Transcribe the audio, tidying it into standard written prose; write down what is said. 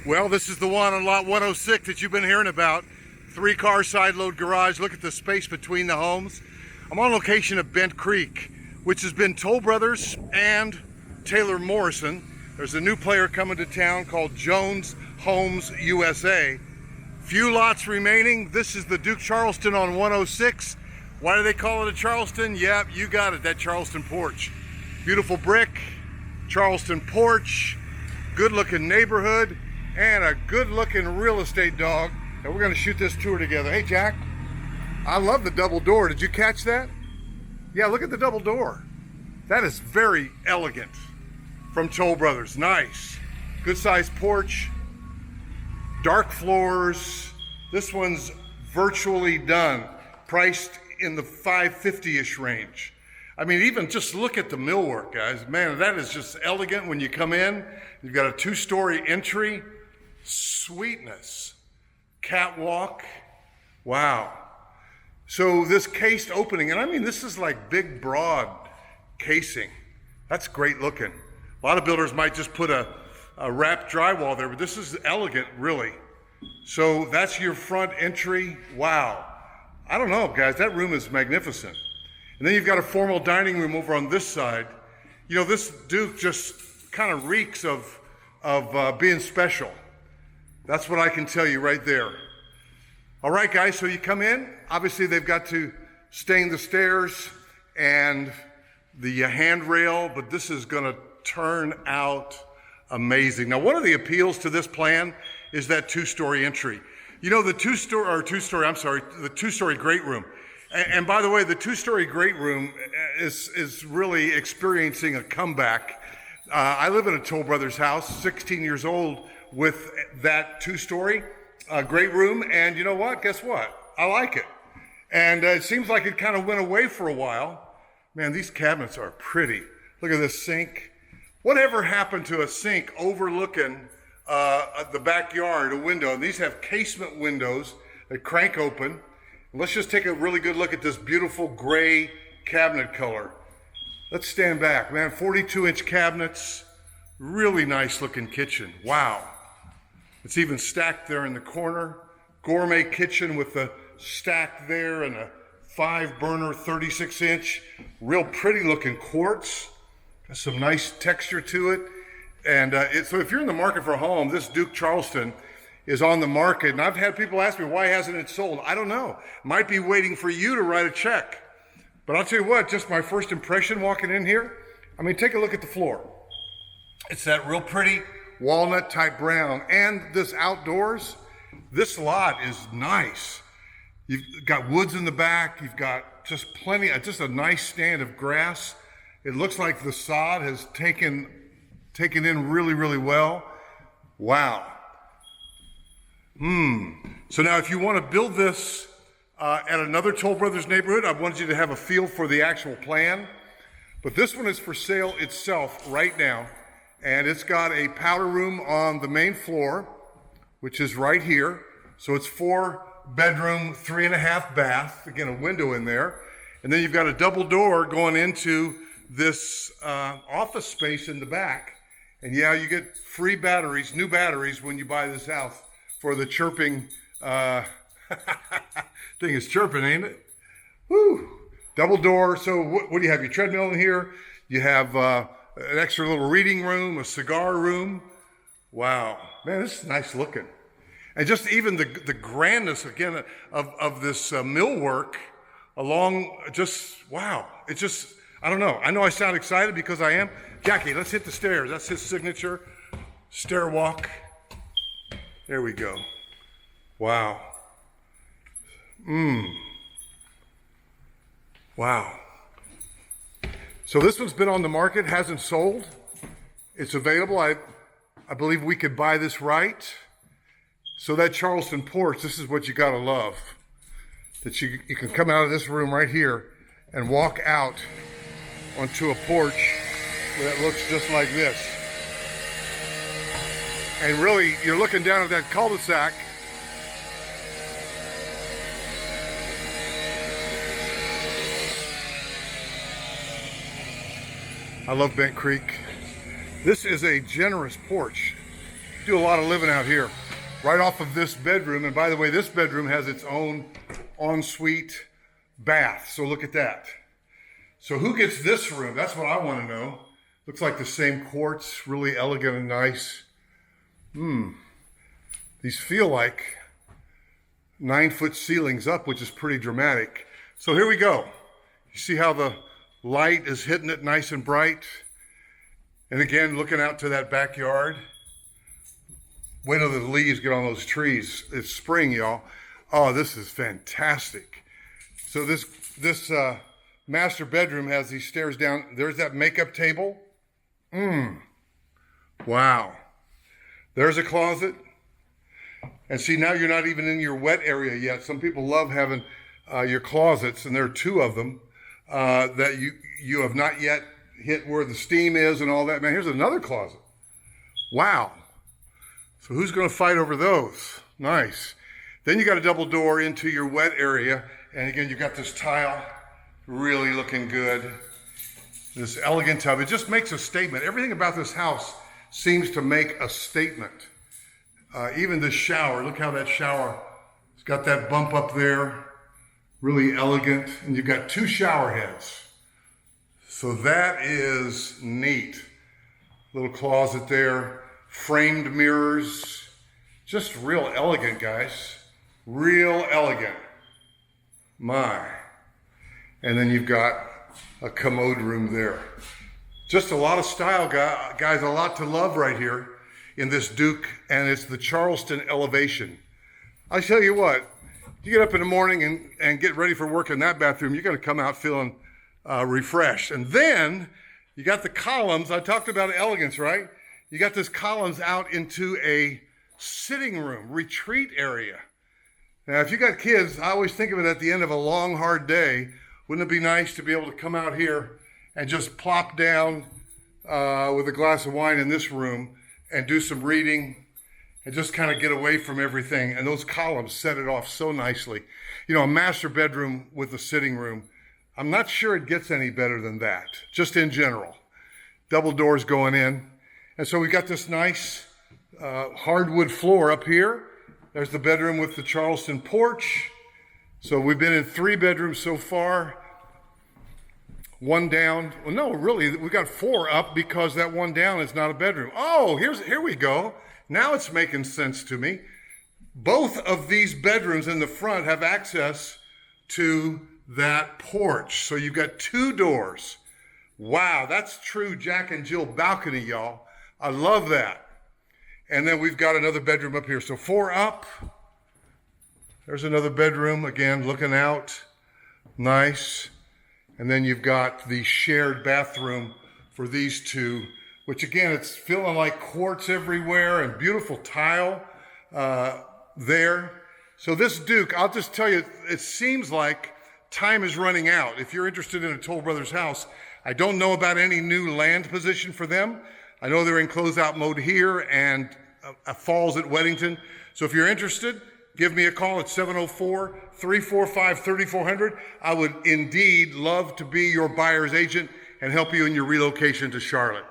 Well, this is the one on lot 106 that you've been hearing about. 3-car side load garage. Look at the space between the homes. I'm on location of Bent Creek, which has been Toll Brothers and Taylor Morrison. There's a new player coming to town called Jones Homes USA. Few lots remaining. This is the Duke Charleston on 106. Why do they call it a Charleston? Yep, you got it, that Charleston Porch. Beautiful brick, Charleston Porch, good looking neighborhood, and a good looking real estate dog. And we're gonna shoot this tour together. Hey Jack, I love the double door. Did you catch that? Yeah, look at the double door. That is very elegant from Toll Brothers. Nice. Good sized porch, dark floors. This one's virtually done, priced in the $550-ish range. I mean, even just look at the millwork, guys. Man, that is just elegant when you come in. You've got a 2-story entry. Sweetness. Catwalk. Wow. So this cased opening, and I mean, this is like big, broad casing. That's great looking. A lot of builders might just put a wrapped drywall there, but this is elegant, really. So that's your front entry. Wow. I don't know, guys, that room is magnificent. And then you've got a formal dining room over on this side. You know, this Duke just kind of reeks of being special. That's what I can tell you right there. All right, guys, so you come in. Obviously, they've got to stain the stairs and the handrail, but this is gonna turn out amazing. Now, one of the appeals to this plan is that 2-story entry. You know, the 2-story great room. And by the way, the 2-story great room is really experiencing a comeback. I live in a Toll Brothers house, 16 years old, with that 2-story great room. And you know what? Guess what? I like it. And it seems like it kind of went away for a while. Man, these cabinets are pretty. Look at this sink. Whatever happened to a sink overlooking the backyard, a window? And these have casement windows that crank open. Let's just take a really good look at this beautiful gray cabinet color. Let's stand back, man. 42-inch cabinets, really nice looking kitchen. Wow. It's even stacked there in the corner. Gourmet kitchen with the stack there and a 5-burner 36-inch, real pretty looking quartz. Got some nice texture to it. And so if you're in the market for a home, this Duke Charleston is on the market. And I've had people ask me, why hasn't it sold? I don't know. Might be waiting for you to write a check. But I'll tell you what, just my first impression walking in here, I mean, take a look at the floor. It's that real pretty walnut type brown. And this outdoors, this lot is nice. You've got woods in the back. You've got just plenty, just a nice stand of grass. It looks like the sod has taken in really, really well. Wow. So now if you want to build this at another Toll Brothers neighborhood, I wanted you to have a feel for the actual plan. But this one is for sale itself right now. And it's got a powder room on the main floor, which is right here. So it's 4-bedroom, 3.5 bath. Again, a window in there. And then you've got a double door going into this office space in the back. And yeah, you get free batteries, new batteries when you buy this house for the chirping, thing is chirping, ain't it? Woo! Double door. So what do you have? Your treadmill in here. You have an extra little reading room, a cigar room. Wow. Man, this is nice looking. And just even the grandness, again, of this millwork along, just, wow. It's just, I don't know. I know I sound excited because I am. Jackie, let's hit the stairs. That's his signature. Stair walk. There we go. Wow. Wow. So this one's been on the market, hasn't sold. It's available. I believe we could buy this right. So that Charleston Porch, this is what you gotta love. That you can come out of this room right here and walk out onto a porch that looks just like this. And really, you're looking down at that cul-de-sac. I love Bent Creek. This is a generous porch. do a lot of living out here. Right off of this bedroom, and by the way, this bedroom has its own ensuite bath, so look at that. So who gets this room? That's what I want to know. Looks like the same quartz, really elegant and nice. These feel like 9-foot ceilings up, which is pretty dramatic. So here we go. You see how the light is hitting it nice and bright? And again, looking out to that backyard. Wait till the leaves get on those trees. It's spring, y'all. Oh, this is fantastic. So this master bedroom has these stairs down. There's that makeup table. Wow. There's a closet. And see, now you're not even in your wet area yet. Some people love having your closets, and there are 2 of them that you have not yet hit where the steam is and all that. Man, here's another closet. Wow. So who's going to fight over those? Nice. Then you got a double door into your wet area. And again, you got this tile, really looking good. This elegant tub. It just makes a statement. Everything about this house seems to make a statement. Even this shower, look how that shower, it's got that bump up there. Really elegant. And you've got 2 shower heads. So that is neat. Little closet there. Framed mirrors, just real elegant, guys. Real elegant. My. And then you've got a commode room there. Just a lot of style, guys, a lot to love right here in this Duke, and it's the Charleston elevation. I tell you what, you get up in the morning and get ready for work in that bathroom, you're gonna come out feeling refreshed. And then you got the columns. I talked about elegance, right? You got this columns out into a sitting room, retreat area. Now, if you got kids, I always think of it at the end of a long, hard day. Wouldn't it be nice to be able to come out here and just plop down with a glass of wine in this room and do some reading and just kind of get away from everything. And those columns set it off so nicely. You know, a master bedroom with a sitting room, I'm not sure it gets any better than that, just in general. Double doors going in. And so we got this nice hardwood floor up here. There's the bedroom with the Charleston porch. So we've been in 3 bedrooms so far. 1 down. Well, no, really, we got 4 up because that 1 down is not a bedroom. Oh, here we go. Now it's making sense to me. Both of these bedrooms in the front have access to that porch. So you've got 2 doors. Wow, that's true Jack and Jill balcony, y'all. I love that. And then we've got another bedroom up here. So 4 up. There's another bedroom, again, looking out. Nice. And then you've got the shared bathroom for these 2, which again, it's feeling like quartz everywhere and beautiful tile there. So this Duke, I'll just tell you, it seems like time is running out. If you're interested in a Toll Brothers house, I don't know about any new land position for them. I know they're in closeout mode here and Falls at Weddington. So if you're interested, give me a call at 704-345-3400. I would indeed love to be your buyer's agent and help you in your relocation to Charlotte.